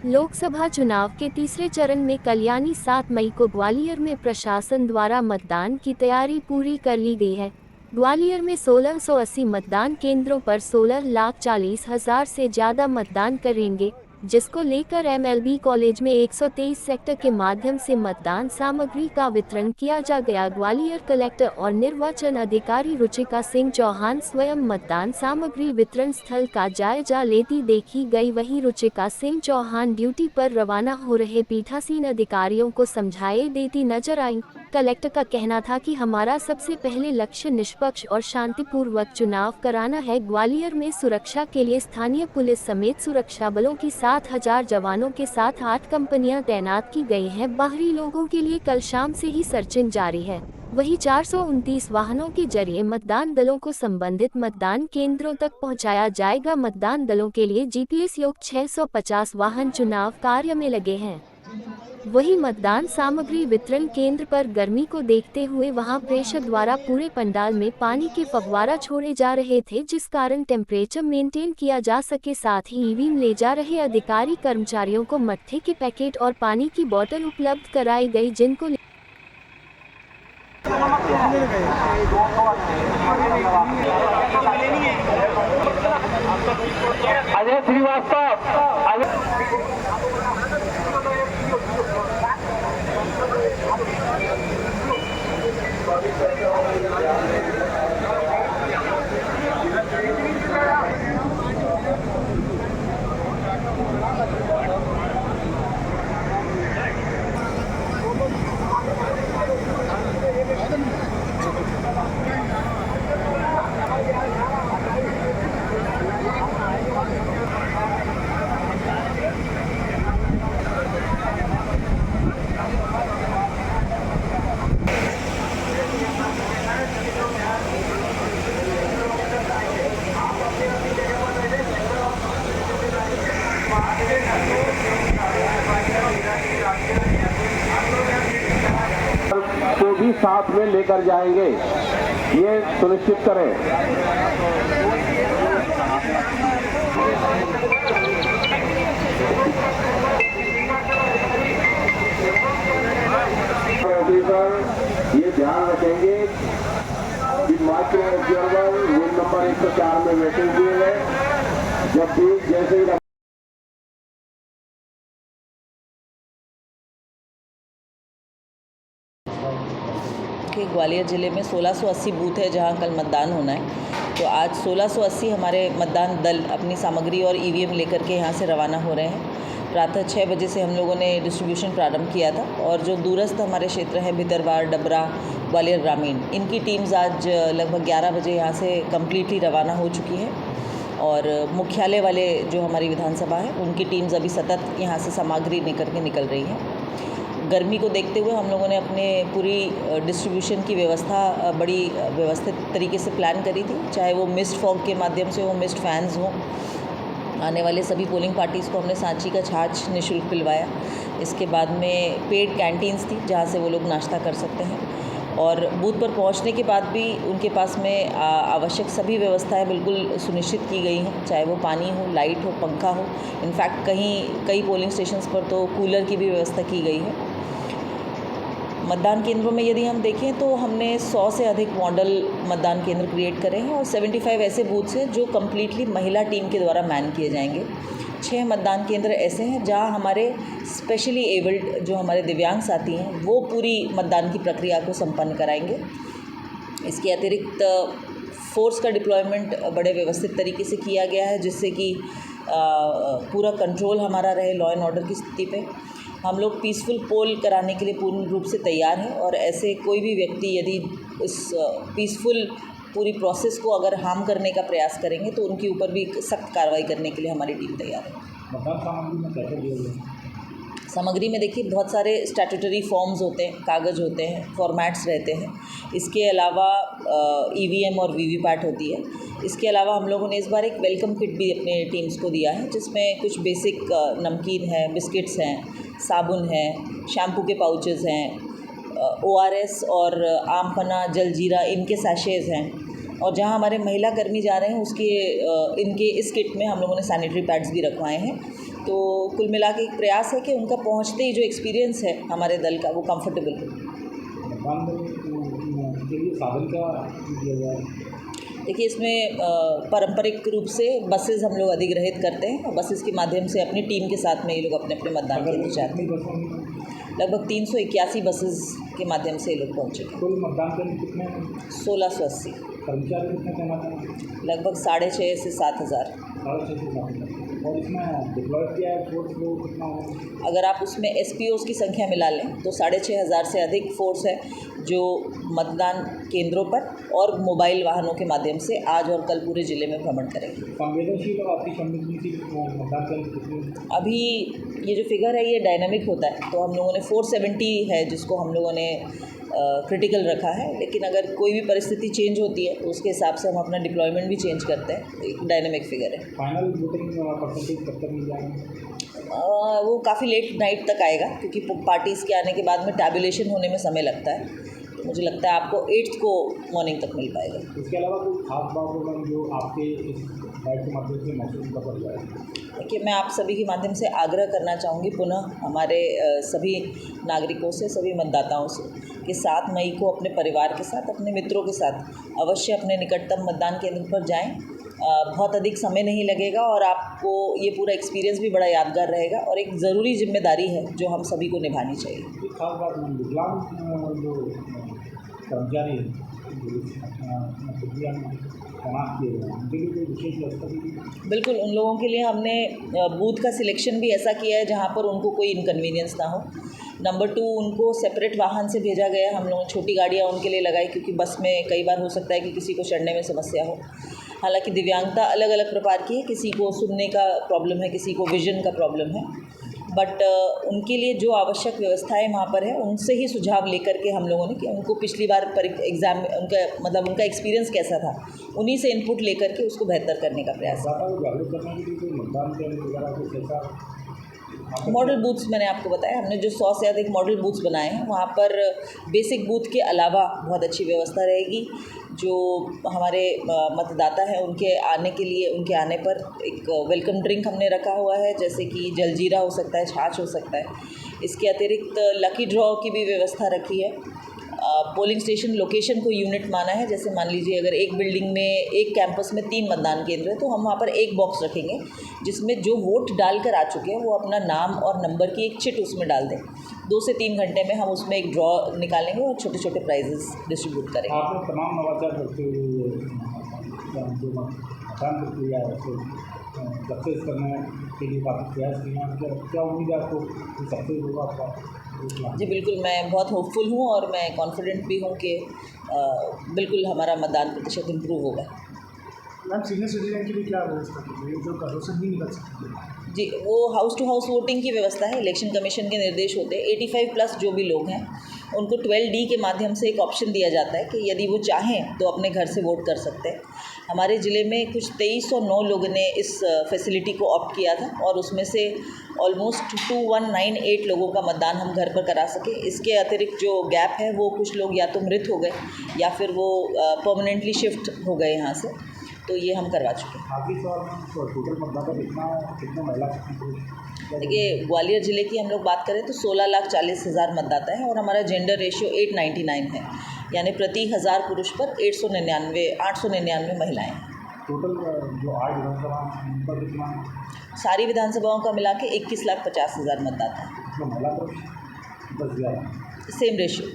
लोकसभा चुनाव के तीसरे चरण में कल यानी 7 मई को ग्वालियर में प्रशासन द्वारा मतदान की तैयारी पूरी कर ली गई है। ग्वालियर में 1680 मतदान केंद्रों पर 16,40,000 से ज्यादा मतदान करेंगे, जिसको लेकर एमएलबी कॉलेज में 123 सेक्टर के माध्यम से मतदान सामग्री का वितरण किया जा गया। ग्वालियर कलेक्टर और निर्वाचन अधिकारी रुचिका सिंह चौहान स्वयं मतदान सामग्री वितरण स्थल का जायजा लेती देखी गई। वहीं रुचिका सिंह चौहान ड्यूटी पर रवाना हो रहे पीठासीन अधिकारियों को समझाइश देती नजर आई। कलेक्टर का कहना था कि हमारा सबसे पहले लक्ष्य निष्पक्ष और शांतिपूर्वक चुनाव कराना है। ग्वालियर में सुरक्षा के लिए स्थानीय पुलिस समेत सुरक्षा बलों की 7,000 जवानों के साथ 8 कंपनियां तैनात की गई हैं। बाहरी लोगों के लिए कल शाम से ही सर्चिंग जारी है। वहीं 429 वाहनों के जरिए मतदान दलों को संबंधित मतदान केंद्रों तक पहुंचाया जाएगा। मतदान दलों के लिए जीपीएस युक्त 650 वाहन चुनाव कार्य में लगे हैं। वहीं मतदान सामग्री वितरण केंद्र पर गर्मी को देखते हुए वहां प्रेशर द्वारा पूरे पंडाल में पानी के फव्वारा छोड़े जा रहे थे, जिस कारण टेम्परेचर मेंटेन किया जा सके। साथ ही ईवीएम ले जा रहे अधिकारी कर्मचारियों को मट्ठे के पैकेट और पानी की बोतल उपलब्ध कराई गई, जिनको अजय श्रीवास्तव को भी साथ में लेकर जाएंगे, ये सुनिश्चित करें। ये ध्यान रखेंगे कि माइक्रो ऑब्जर्वर रूम नंबर 104 में वेटिंग किए गए, जब भी जैसे ही ग्वालियर ज़िले में 1680 बूथ है जहां कल मतदान होना है। तो आज 1680 हमारे मतदान दल अपनी सामग्री और ईवीएम लेकर के यहां से रवाना हो रहे हैं। प्रातः 6 बजे से हम लोगों ने डिस्ट्रीब्यूशन प्रारंभ किया था और जो दूरस्थ हमारे क्षेत्र हैं भितरवाड़, डबरा, ग्वालियर ग्रामीण, इनकी टीम्स आज लगभग 11 बजे यहाँ से कम्प्लीटली रवाना हो चुकी है। और मुख्यालय वाले जो हमारी विधानसभा है उनकी टीम्स अभी सतत यहाँ से सामग्री लेकर के निकल रही है। गर्मी को देखते हुए हम लोगों ने अपने पूरी डिस्ट्रीब्यूशन की व्यवस्था बड़ी व्यवस्थित तरीके से प्लान करी थी, चाहे वो मिस्ट फॉग के माध्यम से हो, मिस्ट फैंस हों। आने वाले सभी पोलिंग पार्टीज़ को हमने सांची का छाछ निःशुल्क पिलवाया। इसके बाद में पेड कैंटीन्स थी जहाँ से वो लोग नाश्ता कर सकते हैं और बूथ पर पहुँचने के बाद भी उनके पास में आवश्यक सभी व्यवस्थाएं बिल्कुल सुनिश्चित की गई हैं, चाहे वो पानी हो, लाइट हो, पंखा हो। इनफैक्ट कई पोलिंग स्टेशंस पर तो कूलर की भी व्यवस्था की गई है। मतदान केंद्रों में यदि हम देखें तो हमने 100 से अधिक मॉडल मतदान केंद्र क्रिएट करे हैं और 75 ऐसे बूथ्स हैं जो कम्प्लीटली महिला टीम के द्वारा मैन किए जाएंगे। 6 मतदान केंद्र ऐसे हैं जहां हमारे स्पेशली एबल्ड जो हमारे दिव्यांग साथी हैं वो पूरी मतदान की प्रक्रिया को संपन्न कराएंगे। इसके अतिरिक्त फोर्स का डिप्लॉयमेंट बड़े व्यवस्थित तरीके से किया गया है, जिससे कि पूरा कंट्रोल हमारा रहे लॉ एंड ऑर्डर की स्थिति पे। हम लोग पीसफुल पोल कराने के लिए पूर्ण रूप से तैयार हैं और ऐसे कोई भी व्यक्ति यदि इस पीसफुल पूरी प्रोसेस को अगर हार्म करने का प्रयास करेंगे तो उनके ऊपर भी सख्त कार्रवाई करने के लिए हमारी टीम तैयार है। मतदान सामग्री में कैसे दिए हुए सामग्री में देखिए बहुत सारे स्टैट्यूटरी फॉर्म्स होते हैं, कागज़ होते हैं, फॉर्मेट्स रहते हैं। इसके अलावा ईवीएम और वीवीपैट होती है। इसके अलावा हम लोगों ने इस बार एक वेलकम किट भी अपने टीम्स को दिया है, जिसमें कुछ बेसिक नमकीन है, बिस्किट्स हैं, साबुन है, शैम्पू के पाउचेस हैं, ORS और आम पन्ना, जलजीरा, इनके सैशेज़ हैं। और जहां हमारे महिला कर्मी जा रहे हैं उसके इनके इस किट में हम लोगों ने सैनिटरी पैड्स भी रखवाए हैं तो कुल मिला के एक प्रयास है कि उनका पहुंचते ही जो एक्सपीरियंस है हमारे दल का वो कंफर्टेबल हो। मतदान के लिए साधन क्या दिया गया है? देखिए, इसमें पारंपरिक रूप से बसेस हम लोग अधिग्रहित करते हैं और बसेस के माध्यम से अपनी टीम के साथ में ये लोग अपने अपने मतदान केंद्र जाते हैं। कितनी बसें होंगी? लगभग 381 बसेस के माध्यम से ये लोग पहुँचेंगे। कुल मतदान केंद्र कितने हैं? 1680, कर्मचारी कितने तैनात हैं? लगभग 6,500 से 7,000। 6,500 से 7,000। और इसमें डिप्लॉय किया है फोर्स वो कितना होगा? अगर आप उसमें SPOs की संख्या मिला लें तो 6,500 से अधिक फोर्स है जो मतदान केंद्रों पर और मोबाइल वाहनों के माध्यम से आज और कल पूरे ज़िले में भ्रमण करेंगे। संवेदनशील और अति संवेदनशील मतदान केंद्र कितने? अभी ये जो फिगर है ये डायनामिक होता है, तो हम लोगों ने 470 है जिसको हम लोगों ने क्रिटिकल रखा है, लेकिन अगर कोई भी परिस्थिति चेंज होती है तो उसके हिसाब से हम अपना डिप्लॉयमेंट भी चेंज करते हैं। एक डायनामिक फिगर है। फाइनल वोटिंग परसेंटेज कब तक मिल जाएगा? वो काफ़ी लेट नाइट तक आएगा क्योंकि पार्टीज़ के आने के बाद में टैबुलेशन होने में समय लगता है, तो मुझे लगता है आपको 8th को मॉर्निंग तक मिल पाएगा। इसके अलावा कोई खास बात होगा जो आपके इस डाइट के माध्यम से महसूस कर पड़ जाए? देखिए, मैं आप सभी के माध्यम से आग्रह करना चाहूँगी पुनः हमारे सभी नागरिकों से, सभी मतदाताओं से कि 7 मई को अपने परिवार के साथ, अपने मित्रों के साथ अवश्य अपने निकटतम मतदान केंद्र पर जाएं। बहुत अधिक समय नहीं लगेगा और आपको ये पूरा एक्सपीरियंस भी बड़ा यादगार रहेगा और एक ज़रूरी जिम्मेदारी है जो हम सभी को निभानी चाहिए। एक खास बात में विकलांग जो कर्मचारी हैं तैनात किए गए हैं उनके लिए कोई विशेष व्यवस्था की गई? बिल्कुल, उन लोगों के लिए हमने बूथ का सिलेक्शन भी ऐसा किया है जहाँ पर उनको कोई इनकन्वीनियंस ना हो। नंबर 2, उनको सेपरेट वाहन से भेजा गया है। हम लोगों ने छोटी गाड़ियाँ उनके लिए लगाई क्योंकि बस में कई बार हो सकता है कि किसी को चढ़ने में समस्या हो। हालांकि दिव्यांगता अलग अलग प्रकार की है, किसी को सुनने का प्रॉब्लम है, किसी को विजन का प्रॉब्लम है, बट उनके लिए जो आवश्यक व्यवस्थाएं वहाँ पर है उनसे ही सुझाव लेकर के हम लोगों ने कि उनको पिछली बार एग्ज़ाम उनका एक्सपीरियंस कैसा था, उन्हीं से इनपुट लेकर के उसको बेहतर करने का प्रयास है। मतदाता को जागरूक करने के लिए कोई मतदान केंद्र वगैरह कुछ ऐसा? मॉडल बूथ्स मैंने आपको बताया, हमने जो 100 से अधिक मॉडल बूथ्स बनाए हैं वहाँ पर बेसिक बूथ के अलावा बहुत अच्छी व्यवस्था रहेगी। जो हमारे मतदाता हैं उनके आने के लिए, उनके आने पर एक वेलकम ड्रिंक हमने रखा हुआ है, जैसे कि जलजीरा हो सकता है, छाछ हो सकता है। इसके अतिरिक्त लकी ड्रॉ की भी व्यवस्था रखी है। पोलिंग स्टेशन लोकेशन को यूनिट माना है, जैसे मान लीजिए अगर एक बिल्डिंग में, एक कैंपस में 3 मतदान केंद्र है तो हम वहाँ पर एक बॉक्स रखेंगे जिसमें जो वोट डालकर आ चुके हैं वो अपना नाम और नंबर की एक चिट उसमें डाल दें। 2 से 3 घंटे में हम उसमें एक ड्रॉ निकालेंगे और छोटे छोटे प्राइजेस डिस्ट्रीब्यूट करेंगे। आपने तमाम नवाचार करते हुए जो मतदान प्रक्रिया है उसको सक्सेस करने के लिए काफ़ी प्रयास किए हैं। क्या उम्मीद है आपको सक्सेस होगा आपका? जी बिल्कुल, मैं बहुत होपफुल हूँ और मैं कॉन्फिडेंट भी हूँ कि बिल्कुल हमारा मतदान प्रतिशत इम्प्रूव होगा। मैम, सीनियर सिटीजन के लिए क्या व्यवस्था की गई जो घरों से नहीं निकल सकते? जी, वो हाउस टू हाउस वोटिंग की व्यवस्था है। इलेक्शन कमीशन के निर्देश होते हैं 85+ जो भी लोग हैं उनको 12D के माध्यम से एक ऑप्शन दिया जाता है कि यदि वो चाहें तो अपने घर से वोट कर सकते हैं। हमारे ज़िले में कुछ 2309 लोगों ने इस फैसिलिटी को ऑप्ट किया था और उसमें से ऑलमोस्ट 2198 लोगों का मतदान हम घर पर करा सके। इसके अतिरिक्त जो गैप है वो कुछ लोग या तो मृत हो गए या फिर वो परमानेंटली शिफ्ट हो गए यहाँ से, तो ये हम करवा चुके हैं। आखिरी सवाल में टोटल मतदाता कितना महिला देखिए, ग्वालियर ज़िले की हम लोग बात करें तो 16,40,000 मतदाता है और हमारा जेंडर रेशियो 899 है, यानी प्रति 1000 पुरुष पर 899 महिलाएं हैं। टोटल जो 8 विधानसभा पर कितना? सारी विधानसभाओं का मिला के 21,50,000 मतदाता हैं। महिला पुरुष 10,000 सेम रेशियो।